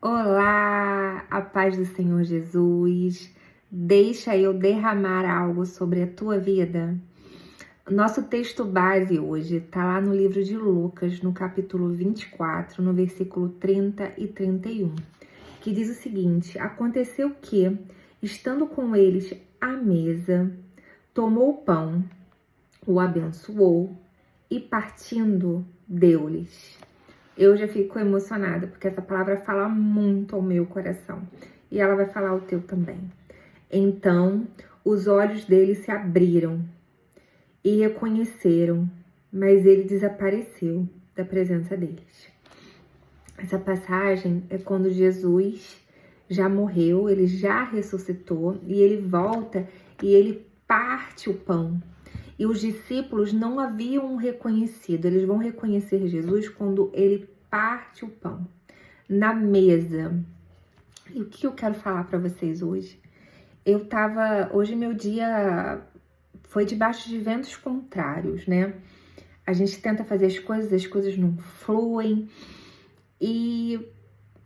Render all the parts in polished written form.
Olá, a paz do Senhor Jesus. Deixa eu derramar algo sobre a tua vida. Nosso texto base hoje está lá no livro de Lucas, no capítulo 24, no versículo 30 e 31, que diz o seguinte: Aconteceu que, estando com eles à mesa, tomou o pão, o abençoou e partindo, deu-lhes. Eu já fico emocionada, porque essa palavra fala muito ao meu coração. E ela vai falar ao teu também. Então, os olhos dele se abriram e reconheceram, mas ele desapareceu da presença deles. Essa passagem é quando Jesus já morreu, ele já ressuscitou, e ele volta e ele parte o pão. E os discípulos não haviam reconhecido, eles vão reconhecer Jesus quando ele parte o pão na mesa. E o que eu quero falar para vocês hoje? Hoje meu dia foi debaixo de ventos contrários, né? A gente tenta fazer as coisas não fluem. E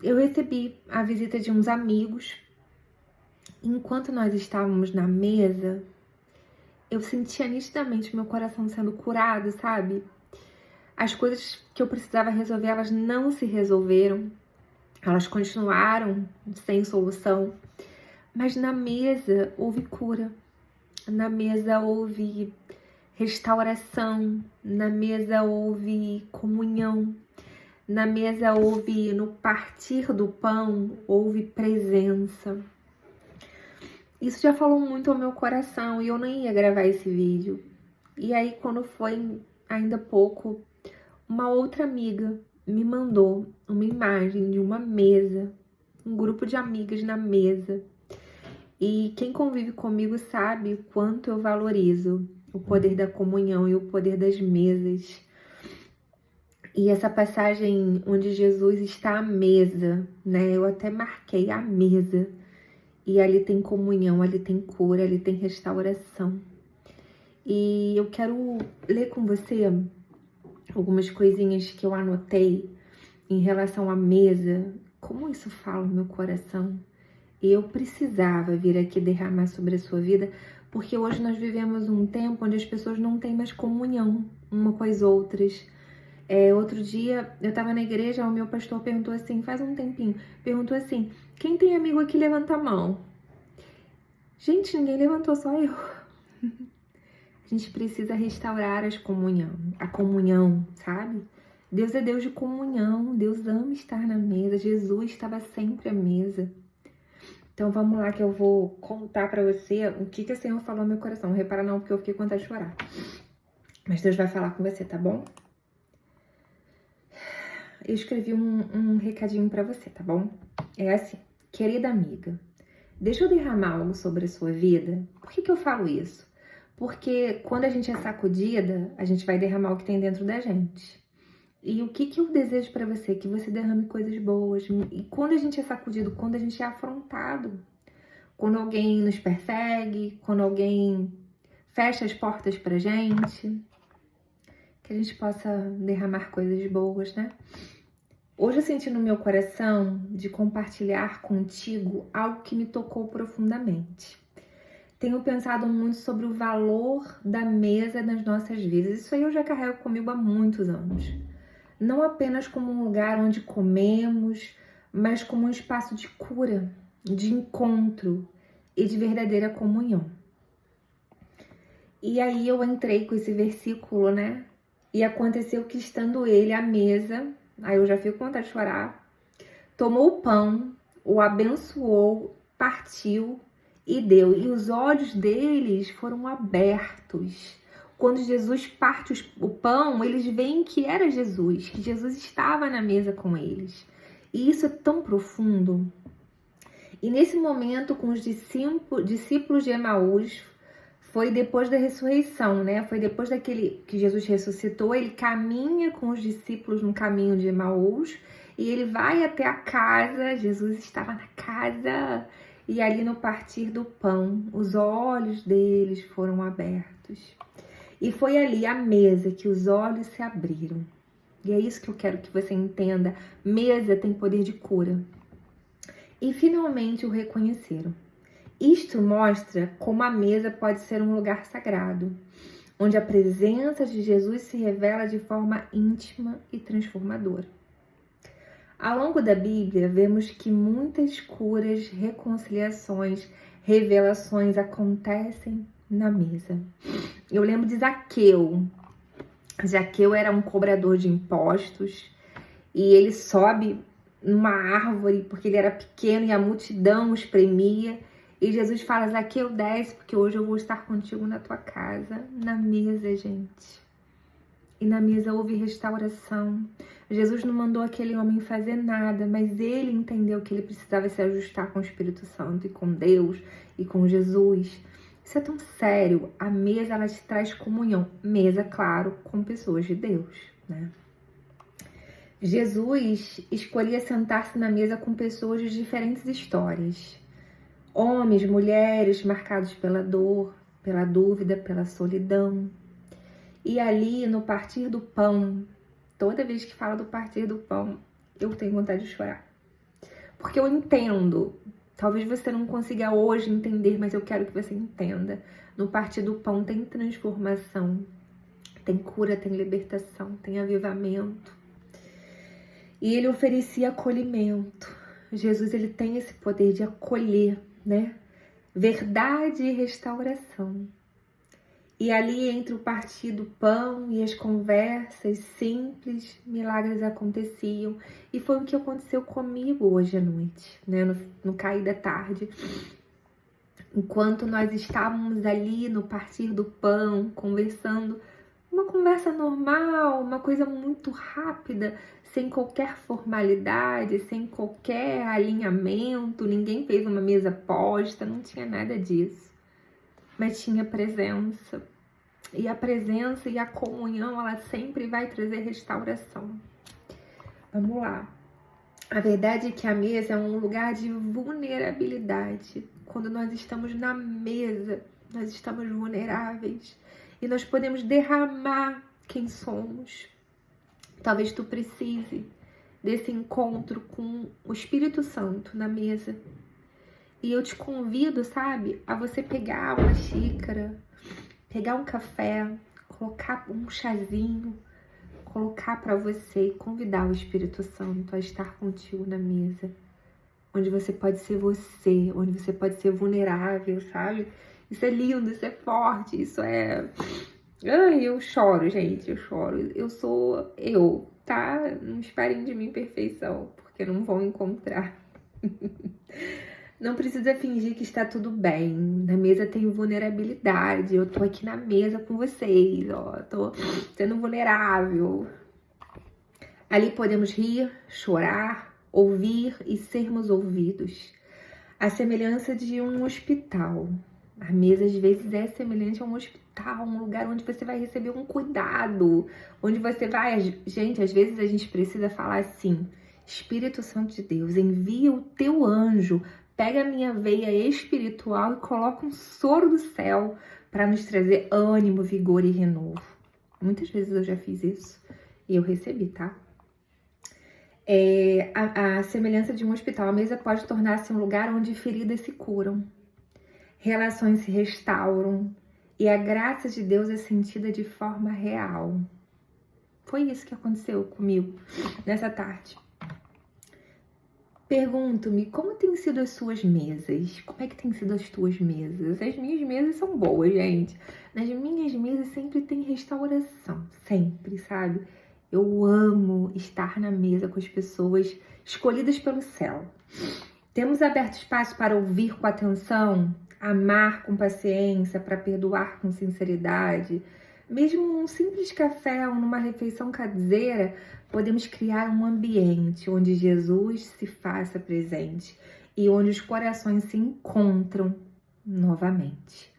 eu recebi a visita de uns amigos. Enquanto nós estávamos na mesa, eu sentia nitidamente meu coração sendo curado, sabe? As coisas que eu precisava resolver, elas não se resolveram. Elas continuaram sem solução. Mas na mesa houve cura. Na mesa houve restauração. Na mesa houve comunhão. Na mesa houve, no partir do pão, houve presença. Isso já falou muito ao meu coração e eu nem ia gravar esse vídeo. E aí, quando foi ainda pouco, uma outra amiga me mandou uma imagem de uma mesa, um grupo de amigas na mesa. E quem convive comigo sabe o quanto eu valorizo o poder da comunhão e o poder das mesas. E essa passagem onde Jesus está à mesa, né? Eu até marquei a mesa. E ali tem comunhão, ali tem cura, ali tem restauração. E eu quero ler com você algumas coisinhas que eu anotei em relação à mesa. Como isso fala no meu coração. E eu precisava vir aqui derramar sobre a sua vida, porque hoje nós vivemos um tempo onde as pessoas não têm mais comunhão uma com as outras. Outro dia eu tava na igreja, o meu pastor perguntou assim, faz um tempinho, perguntou assim: quem tem amigo aqui, levanta a mão. Gente, ninguém levantou, só eu. A gente precisa restaurar a comunhão, sabe? Deus é Deus de comunhão, Deus ama estar na mesa, Jesus estava sempre à mesa. Então vamos lá que eu vou contar pra você o que o Senhor falou no meu coração. Não repara não, porque eu fiquei com vontade de chorar. Mas Deus vai falar com você, tá bom? Eu escrevi um recadinho pra você, tá bom? É assim: querida amiga, deixa eu derramar algo sobre a sua vida. Por que eu falo isso? Porque quando a gente é sacudida, a gente vai derramar o que tem dentro da gente. E o que eu desejo pra você? Que você derrame coisas boas. E quando a gente é sacudido, quando a gente é afrontado, quando alguém nos persegue, quando alguém fecha as portas pra gente, que a gente possa derramar coisas boas, né? Hoje eu senti no meu coração de compartilhar contigo algo que me tocou profundamente. Tenho pensado muito sobre o valor da mesa nas nossas vidas. Isso aí eu já carrego comigo há muitos anos. Não apenas como um lugar onde comemos, mas como um espaço de cura, de encontro e de verdadeira comunhão. E aí eu entrei com esse versículo, né? E aconteceu que, estando ele à mesa, aí eu já fico com vontade de chorar, tomou o pão, o abençoou, partiu e deu. E os olhos deles foram abertos. Quando Jesus parte o pão, eles veem que era Jesus, que Jesus estava na mesa com eles. E isso é tão profundo. E nesse momento, com os discípulos de Emaús, foi depois da ressurreição, né? Foi depois daquele que Jesus ressuscitou, ele caminha com os discípulos no caminho de Emaús e ele vai até a casa. Jesus estava na casa e ali no partir do pão, os olhos deles foram abertos. E foi ali à mesa que os olhos se abriram. E é isso que eu quero que você entenda. Mesa tem poder de cura. e finalmente o reconheceram. Isto mostra como a mesa pode ser um lugar sagrado, onde a presença de Jesus se revela de forma íntima e transformadora. Ao longo da Bíblia, vemos que muitas curas, reconciliações, revelações acontecem na mesa. Eu lembro de Zaqueu. Zaqueu era um cobrador de impostos e ele sobe numa árvore porque ele era pequeno e a multidão o espremia. E Jesus fala: Zaqueu, desce, porque hoje eu vou estar contigo na tua casa. Na mesa, gente. E na mesa houve restauração. Jesus não mandou aquele homem fazer nada, mas ele entendeu que ele precisava se ajustar com o Espírito Santo e com Deus e com Jesus. Isso é tão sério. A mesa, ela te traz comunhão. Mesa, claro, com pessoas de Deus, né? Jesus escolhia sentar-se na mesa com pessoas de diferentes histórias. Homens, mulheres marcados pela dor, pela dúvida, pela solidão. E ali, no partir do pão, toda vez que fala do partir do pão, eu tenho vontade de chorar. Porque eu entendo. Talvez você não consiga hoje entender, mas eu quero que você entenda. No partir do pão tem transformação, tem cura, tem libertação, tem avivamento. E ele oferecia acolhimento. Jesus, ele tem esse poder de acolher, né? Verdade e restauração. E ali, entre o partir do pão e as conversas simples, milagres aconteciam. E foi o que aconteceu comigo hoje à noite, né? No cair da tarde. Enquanto nós estávamos ali no partir do pão, conversando, uma conversa normal, uma coisa muito rápida, sem qualquer formalidade, sem qualquer alinhamento, ninguém fez uma mesa posta, não tinha nada disso. Mas tinha presença. E a presença e a comunhão, ela sempre vai trazer restauração. Vamos lá. A verdade é que a mesa é um lugar de vulnerabilidade. Quando nós estamos na mesa, nós estamos vulneráveis. E nós podemos derramar quem somos. Talvez tu precise desse encontro com o Espírito Santo na mesa. E eu te convido, sabe, a você pegar uma xícara, pegar um café, colocar um chazinho, colocar para você e convidar o Espírito Santo a estar contigo na mesa. Onde você pode ser você, onde você pode ser vulnerável, sabe? Isso é lindo, isso é forte, isso é... Ai, eu choro, gente, eu choro. Eu sou eu, tá? Não esperem de mim perfeição, porque não vão encontrar. Não precisa fingir que está tudo bem. Na mesa tem vulnerabilidade. Eu tô aqui na mesa com vocês, ó. Tô sendo vulnerável. Ali podemos rir, chorar, ouvir e sermos ouvidos. A semelhança de um hospital. A mesa às vezes é semelhante a um hospital, um lugar onde você vai receber um cuidado, onde você vai... Gente, às vezes a gente precisa falar assim: Espírito Santo de Deus, envia o teu anjo, pega a minha veia espiritual e coloca um soro do céu para nos trazer ânimo, vigor e renovo. Muitas vezes eu já fiz isso e eu recebi, tá? A semelhança de um hospital, a mesa pode tornar-se um lugar onde feridas se curam, relações se restauram e a graça de Deus é sentida de forma real. Foi isso que aconteceu comigo nessa tarde. Pergunto-me, como têm sido as suas mesas? Como é que têm sido as tuas mesas? As minhas mesas são boas, gente. Nas minhas mesas sempre tem restauração, sempre, sabe? Eu amo estar na mesa com as pessoas escolhidas pelo céu. Temos aberto espaço para ouvir com atenção, amar com paciência, para perdoar com sinceridade. Mesmo um simples café ou numa refeição caseira, podemos criar um ambiente onde Jesus se faça presente e onde os corações se encontram novamente.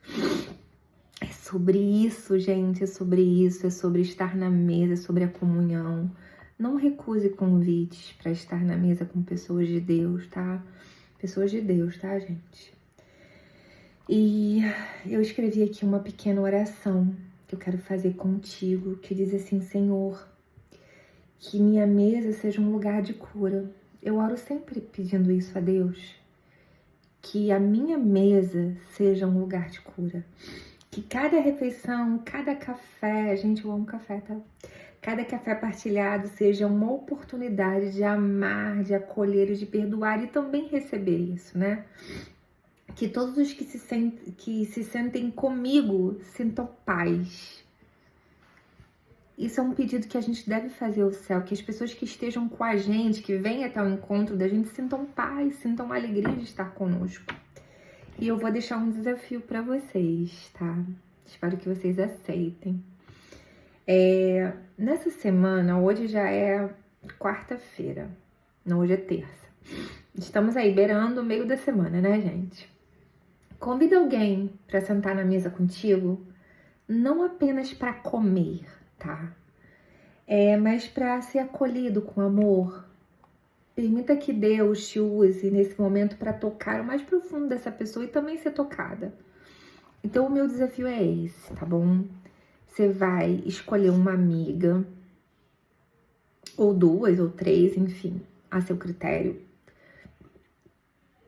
É sobre isso, gente, é sobre isso, é sobre estar na mesa, é sobre a comunhão. Não recuse convites para estar na mesa com pessoas de Deus, tá? Pessoas de Deus, tá, gente? E eu escrevi aqui uma pequena oração que eu quero fazer contigo, que diz assim: Senhor, que minha mesa seja um lugar de cura. Eu oro sempre pedindo isso a Deus, que a minha mesa seja um lugar de cura. Que cada refeição, cada café, gente, eu amo café, tá? Cada café partilhado seja uma oportunidade de amar, de acolher, de perdoar e também receber isso, né? Que todos os que se sentem comigo sintam paz. Isso é um pedido que a gente deve fazer ao céu, que as pessoas que estejam com a gente, que venham até o encontro da gente, sintam paz, sintam alegria de estar conosco. E eu vou deixar um desafio para vocês, tá? Espero que vocês aceitem. Nessa semana, hoje já é quarta-feira, não, hoje é terça. Estamos aí beirando o meio da semana, né, gente? Convida alguém para sentar na mesa contigo, não apenas para comer, tá? Mas para ser acolhido com amor. Permita que Deus te use nesse momento para tocar o mais profundo dessa pessoa e também ser tocada. Então, o meu desafio é esse, tá bom? Você vai escolher uma amiga, ou duas, ou três, enfim, a seu critério.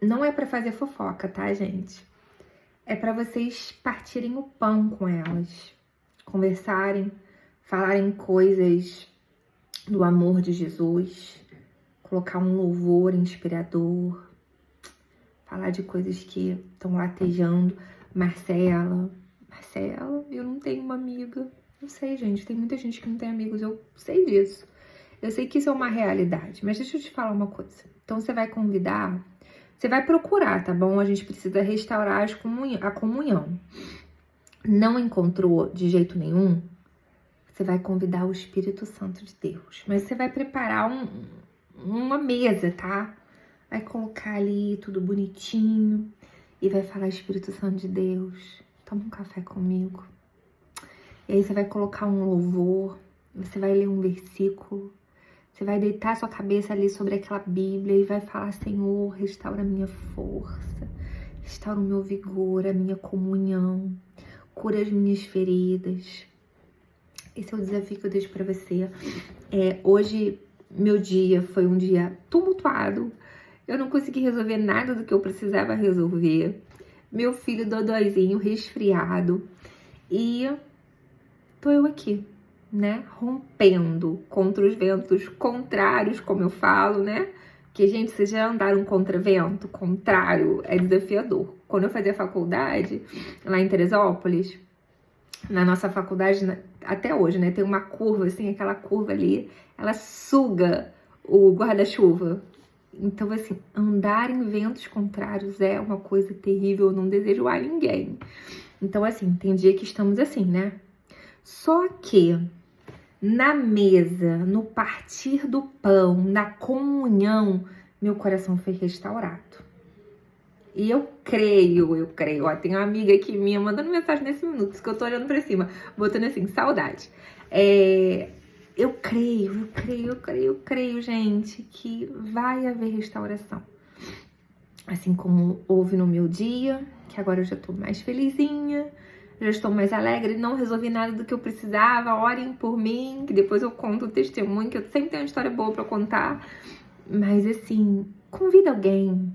Não é para fazer fofoca, tá, gente? É para vocês partirem o pão com elas, conversarem, falarem coisas do amor de Jesus, colocar um louvor inspirador, falar de coisas que estão latejando. Marcela, eu não tenho uma amiga. Eu sei, gente, tem muita gente que não tem amigos, eu sei disso. Eu sei que isso é uma realidade, mas deixa eu te falar uma coisa. Então você vai convidar, você vai procurar, tá bom? A gente precisa restaurar a comunhão. Não encontrou de jeito nenhum? Você vai convidar o Espírito Santo de Deus. Mas você vai preparar uma mesa, tá? Vai colocar ali tudo bonitinho e vai falar: Espírito Santo de Deus, toma um café comigo. E aí você vai colocar um louvor, você vai ler um versículo, você vai deitar sua cabeça ali sobre aquela Bíblia e vai falar: Senhor, restaura a minha força, restaura o meu vigor, a minha comunhão, cura as minhas feridas. Esse é o desafio que eu deixo pra você. Hoje, meu dia foi um dia tumultuado. Eu não consegui resolver nada do que eu precisava resolver. Meu filho dodóizinho, resfriado. E tô eu aqui, né? Rompendo contra os ventos contrários, como eu falo, né? Porque, gente, vocês já andaram contra vento? Contrário é desafiador. Quando eu fazia faculdade, lá em Teresópolis, na nossa faculdade, até hoje, né? Tem uma curva, assim, aquela curva ali, ela suga o guarda-chuva. Então, assim, andar em ventos contrários é uma coisa terrível, eu não desejo a ninguém. Então, assim, tem dia que estamos assim, né? Só que na mesa, no partir do pão, na comunhão, meu coração foi restaurado. E eu creio, ó, tem uma amiga aqui minha mandando mensagem nesse minuto, que eu tô olhando pra cima, botando assim, saudade. Eu creio, gente, que vai haver restauração. Assim como houve no meu dia, que agora eu já tô mais felizinha, já estou mais alegre, não resolvi nada do que eu precisava, orem por mim, que depois eu conto o testemunho, que eu sempre tenho uma história boa pra contar. Mas assim, convida alguém,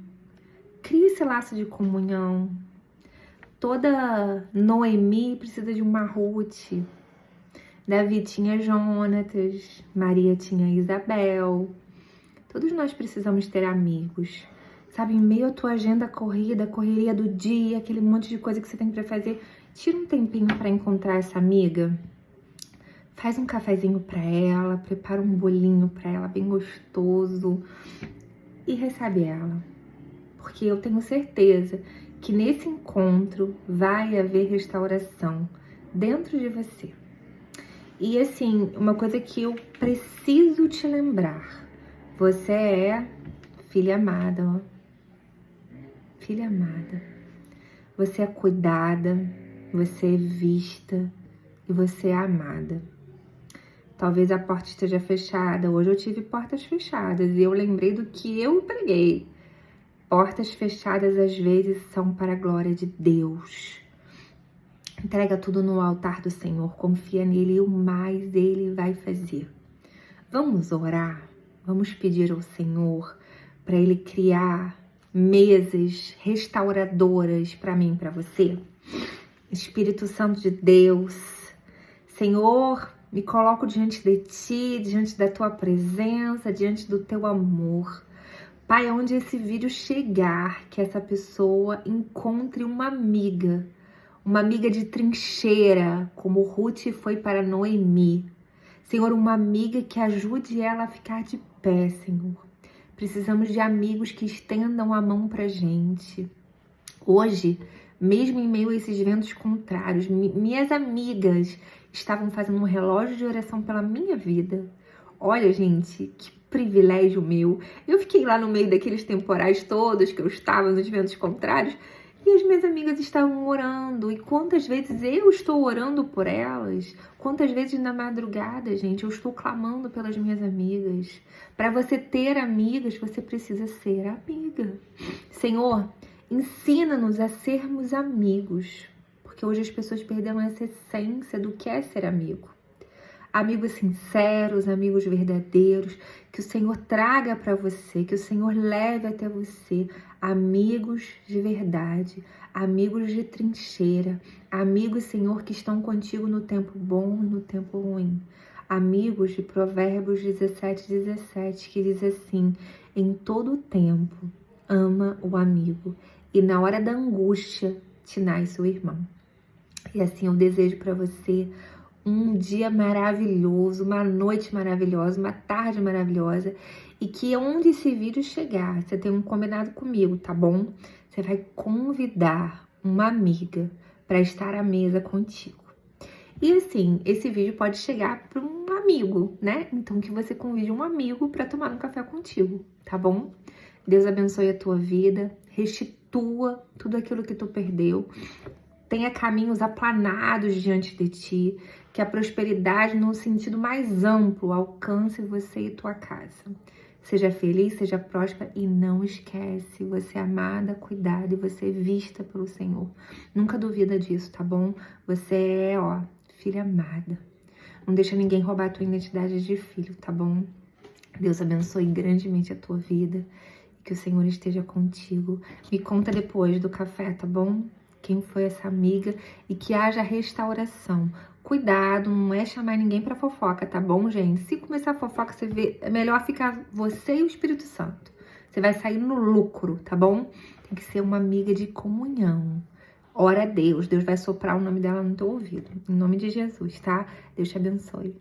cria esse laço de comunhão. Toda Noemi precisa de uma Ruth. Davi tinha Jonatas, Maria tinha Isabel. Todos nós precisamos ter amigos. Sabe, em meio à tua agenda corrida, correria do dia, aquele monte de coisa que você tem pra fazer, tira um tempinho pra encontrar essa amiga. Faz um cafezinho pra ela, prepara um bolinho pra ela bem gostoso e recebe ela. Porque eu tenho certeza que nesse encontro vai haver restauração dentro de você. E assim, uma coisa que eu preciso te lembrar, você é filha amada, ó. Filha amada. Você é cuidada, você é vista e você é amada. Talvez a porta esteja fechada. Hoje eu tive portas fechadas e eu lembrei do que eu preguei. Portas fechadas às vezes são para a glória de Deus. Entrega tudo no altar do Senhor, confia nele e o mais ele vai fazer. Vamos orar, vamos pedir ao Senhor para Ele criar mesas restauradoras para mim e para você. Espírito Santo de Deus, Senhor, me coloco diante de Ti, diante da Tua presença, diante do Teu amor. Pai, aonde esse vídeo chegar, que essa pessoa encontre uma amiga de trincheira, como Ruth foi para Noemi. Senhor, uma amiga que ajude ela a ficar de pé, Senhor. Precisamos de amigos que estendam a mão pra gente. Hoje, mesmo em meio a esses ventos contrários, minhas amigas estavam fazendo um relógio de oração pela minha vida. Olha, gente, que privilégio meu. Eu fiquei lá no meio daqueles temporais todos que eu estava nos ventos contrários e as minhas amigas estavam orando. E quantas vezes eu estou orando por elas? Quantas vezes na madrugada, gente, eu estou clamando pelas minhas amigas. Para você ter amigas, você precisa ser amiga. Senhor, ensina-nos a sermos amigos, porque hoje as pessoas perderam essa essência do que é ser amigo. Amigos sinceros, amigos verdadeiros, que o Senhor traga para você, que o Senhor leve até você amigos de verdade, amigos de trincheira, amigos, Senhor, que estão contigo no tempo bom e no tempo ruim. Amigos de Provérbios 17:17, que diz assim: em todo o tempo ama o amigo, e na hora da angústia te nasce o irmão. E assim eu desejo para você um dia maravilhoso, uma noite maravilhosa, uma tarde maravilhosa, e que onde esse vídeo chegar, você tem um combinado comigo, tá bom? Você vai convidar uma amiga para estar à mesa contigo. E assim, esse vídeo pode chegar para um amigo, né? Então que você convide um amigo para tomar um café contigo, tá bom? Deus abençoe a tua vida, restitua tudo aquilo que tu perdeu. Tenha caminhos aplanados diante de ti, que a prosperidade no sentido mais amplo alcance você e tua casa. Seja feliz, seja próspera e não esquece, você é amada, cuidada e você é vista pelo Senhor. Nunca duvida disso, tá bom? Você é, filha amada. Não deixa ninguém roubar a tua identidade de filho, tá bom? Deus abençoe grandemente a tua vida, que o Senhor esteja contigo. Me conta depois do café, tá bom? Quem foi essa amiga e que haja restauração. Cuidado, não é chamar ninguém pra fofoca, tá bom, gente? Se começar a fofoca, você vê, é melhor ficar você e o Espírito Santo. Você vai sair no lucro, tá bom? Tem que ser uma amiga de comunhão. Ora a Deus, Deus vai soprar o nome dela no teu ouvido. Em nome de Jesus, tá? Deus te abençoe.